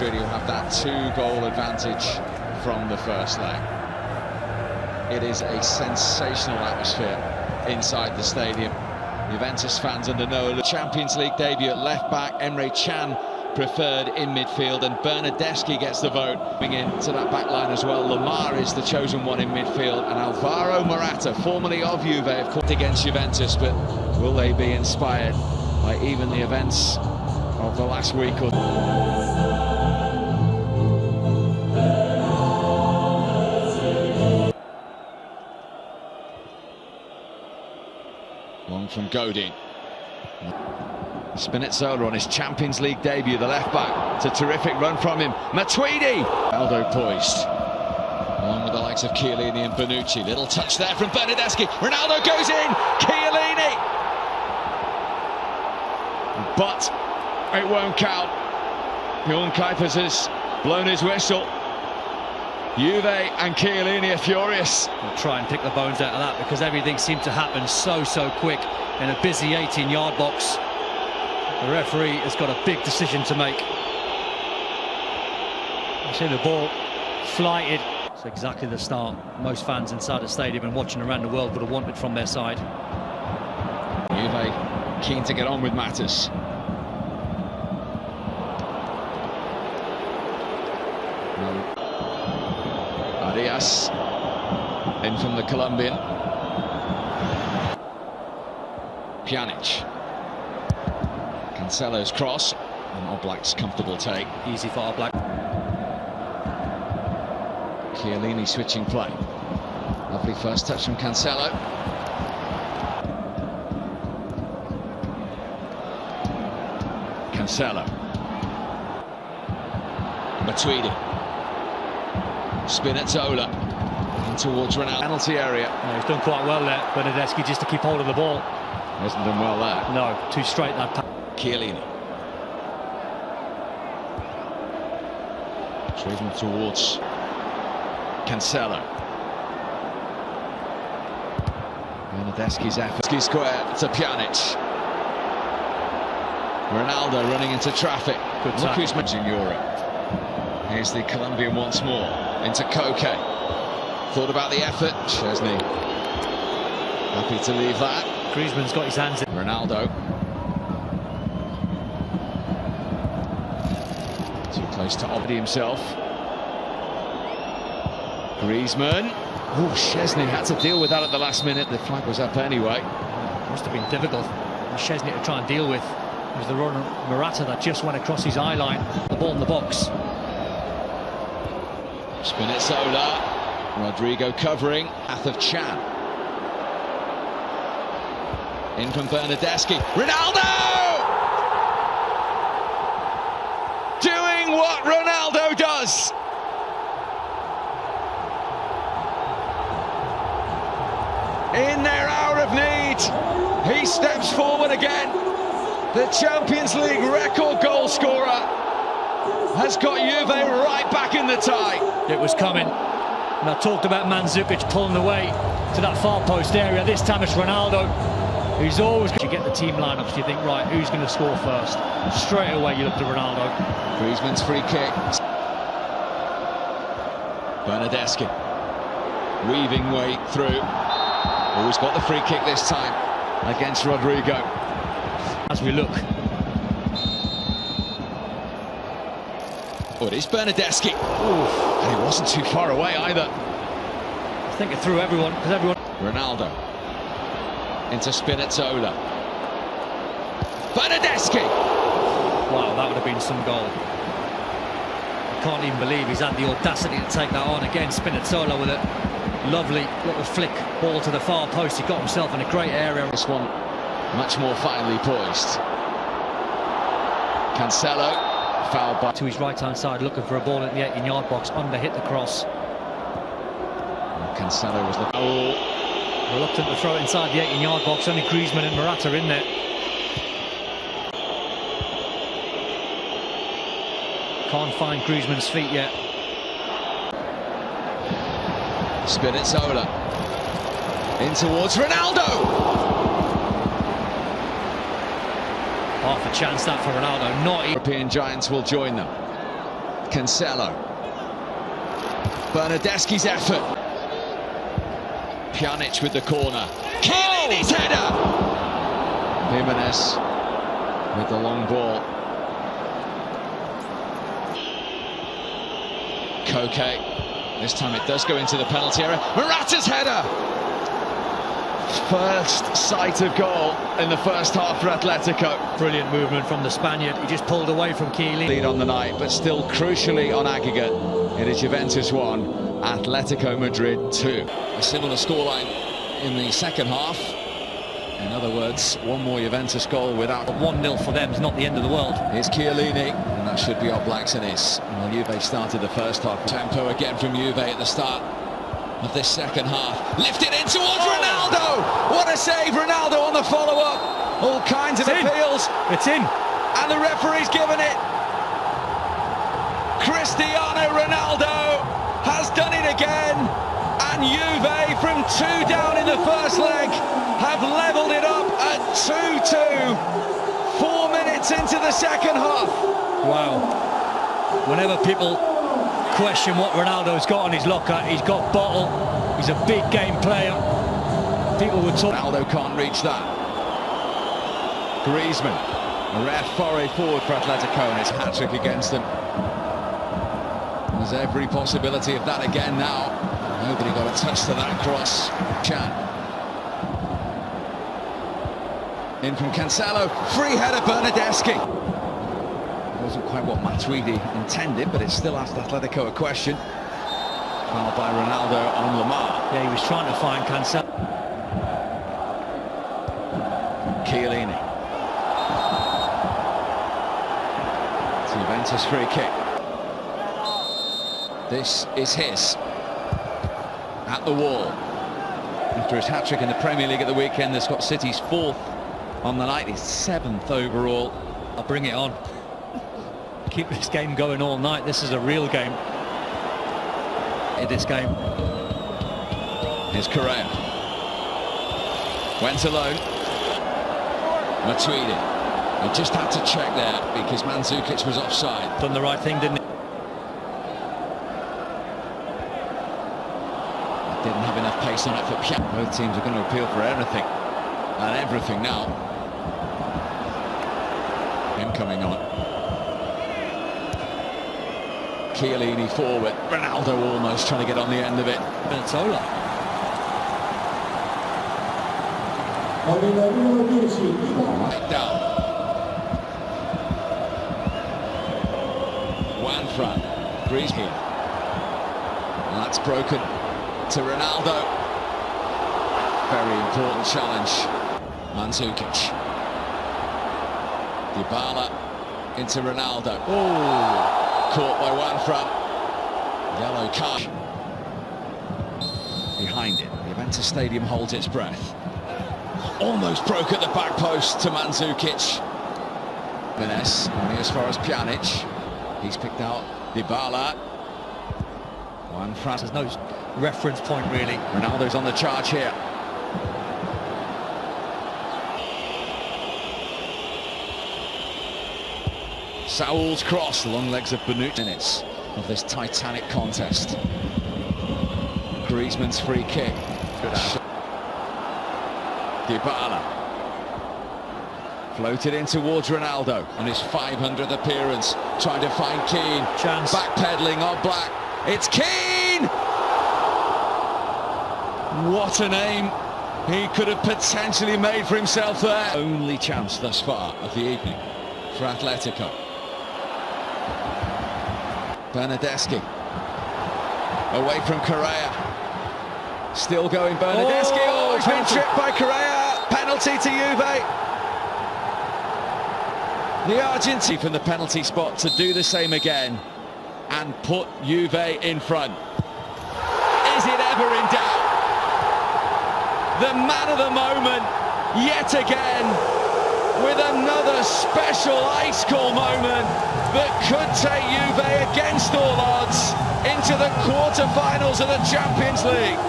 Madrid, he'll have that 2-goal advantage from the first leg. It is a sensational atmosphere inside the stadium. Juventus fans under no Champions League debut at left-back, Emre Can preferred in midfield, and Bernardeschi gets the vote. Coming into that back line as well, Lamar is the chosen one in midfield, and Alvaro Morata, formerly of Juve, of course, against Juventus, but will they be inspired by even the events of the last week or long from Godin. Spinazzola on his Champions League debut, the left-back. It's a terrific run from him. Matuidi! Ronaldo poised, along with the likes of Chiellini and Bonucci. Little touch there from Bernardeschi. Ronaldo goes in! Chiellini! But it won't count. Bjorn Kuipers has blown his whistle. Juve and Chiellini are furious. We'll try and pick the bones out of that, because everything seemed to happen so quick in a busy 18-yard box. The referee has got a big decision to make. You see the ball flighted. It's exactly the start most fans inside the stadium and watching around the world would have wanted from their side. Juve keen to get on with matters. Arias in from the Colombian. Pjanic. Cancelo's cross, and Oblak's comfortable take. Easy for Oblak. Chiellini switching play. Lovely first touch from Cancelo. Cancelo. Matuidi. Spinazzola. In towards Ronaldo. Penalty area. No, he's done quite well there, Bernardeschi, just to keep hold of the ball. Hasn't done well there. No, too straight that pass. Chiellini. Driven towards Cancelo. Bernardeschi's effort. Square to Pjanic. Ronaldo running into traffic. Good Look who's in Europe. Here's the Colombian once more. Into Koke. Thought about the effort. Chesney happy to leave that. Griezmann's got his hands in. Ronaldo. Too close to Obdi himself. Griezmann. Oh, Chesney had to deal with that at the last minute. The flag was up anyway. Must have been difficult for Chesney to try and deal with. It was the run of Morata that just went across his eye line. The ball in the box. Spinazzola. Rodrigo covering. Path of Chan. In from Bernardeschi. Ronaldo! Doing what Ronaldo does. In their hour of need, he steps forward again. The Champions League record goal scorer has got Juve right back in the tie. It was coming. And I talked about Mandzukic pulling away to that far post area. This time it's Ronaldo. Who's always going to get the team lineups. You think, right, who's going to score first? Straight away you look to Ronaldo. Griezmann's free kick. Bernardeschi weaving way through. Oh, he's got the free kick this time against Rodrigo. As we look. Oh, it is Bernardeschi. And he wasn't too far away either. I think it threw everyone, because everyone... Ronaldo. Into Spinazzola. Bernardeschi! Wow, that would have been some goal. I can't even believe he's had the audacity to take that on. Again, Spinazzola with a lovely little flick ball to the far post. He got himself in a great area. This one much more finely poised. Cancelo, fouled by... To his right-hand side, looking for a ball in the 18-yard box. Under hit the cross. Cancelo was looking... Oh. Reluctant to throw it inside the 18-yard box. Only Griezmann and Morata in there. Can't find Griezmann's feet yet. Spinazzola. In towards Ronaldo! Half a chance that for Ronaldo. Not... European giants will join them. Cancelo. Bernardeschi's effort. Pjanic with the corner. Chiellini's header! Jimenez with the long ball. Koke. This time it does go into the penalty area. Morata's header! First sight of goal in the first half for Atletico. Brilliant movement from the Spaniard. He just pulled away from Chiellini. Lead on the night, but still crucially on aggregate. It is Juventus 1, Atletico Madrid 2. A similar scoreline in the second half. In other words, one more Juventus goal without... 1-0 for them is not the end of the world. Here's Chiellini, and that should be Oblak's and his. Well, Juve started the first half. Tempo again from Juve at the start of this second half. Lifted in towards Ronaldo! What a save, Ronaldo on the follow-up. All kinds of appeals. It's in. And the referee's given it. Cristiano Ronaldo has done it again. And Juve, from 2 down in the first leg, have levelled it up at 2-2. 4 minutes into the second half. Wow. Whenever people question what Ronaldo's got on his locker, he's got bottle. He's a big game player. People would talk. Ronaldo can't reach that. Griezmann, a rare foray forward for Atletico, and it's hat-trick against them. There's every possibility of that again now. Nobody got a touch to that cross. Chan. In from Cancelo. Free header, Bernardeschi. Wasn't quite what Matuidi intended, but it still asked Atletico a question. Fouled by Ronaldo on Lamar. Yeah, he was trying to find Cancelo. Chiellini. It's Juventus free kick. This is his. At the wall. After his hat-trick in the Premier League at the weekend, that's got City's 4th on the night, his 7th overall. I'll bring it on. Keep this game going all night. This is a real game. In this game. Here's Correa. Went alone. Matuidi. He just had to check there because Mandzukic was offside. Done the right thing, didn't he? Didn't have enough pace on it for Pjanic. Both teams are going to appeal for anything and everything now. Him coming on. Chiellini forward. Ronaldo almost trying to get on the end of it. Benzola. Right down. Juanfran. Griezmann. And that's broken to Ronaldo. Very important challenge. Mandzukic. Dybala into Ronaldo. Oh, caught by Juanfran. Yellow card. Behind it, Juventus Stadium holds its breath. Almost broke at the back post to Mandzukic. Jimenez, only as far as Pjanic. He's picked out Dybala. Juanfran. There's no reference point really. Ronaldo's on the charge here. Saul's cross, the long legs of Bonucci. Minutes of this titanic contest. Griezmann's free kick. Good out. Dybala. Floated in towards Ronaldo on his 500th appearance. Trying to find Keane. Chance. Backpedaling on Black. It's Keane! What a name he could have potentially made for himself there. Only chance thus far of the evening for Atletico. Bernardeschi. Away from Correa. Still going Bernardeschi. Oh, he's been tripped by Correa. Penalty to Juve. The Argentine from the penalty spot to do the same again and put Juve in front. Is it ever in doubt? The man of the moment, yet again, with another special ice-cold moment that could take Juve against all odds into the quarter-finals of the Champions League.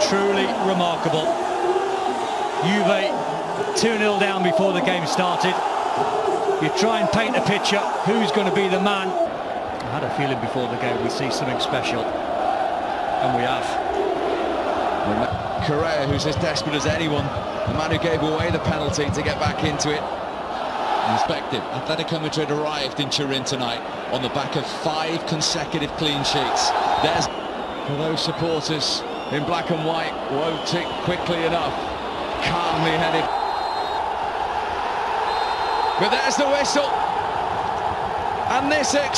Truly remarkable. Juve 2-0 down before the game started. You try and paint a picture, who's going to be the man? had a feeling before the game we'd see something special, and we have. Correa, who's as desperate as anyone, the man who gave away the penalty to get back into it. Perspective, Atletico Madrid arrived in Turin tonight on the back of 5 consecutive clean sheets. There's for those supporters in black and white, won't tick quickly enough. Calmly headed. But there's the whistle. And this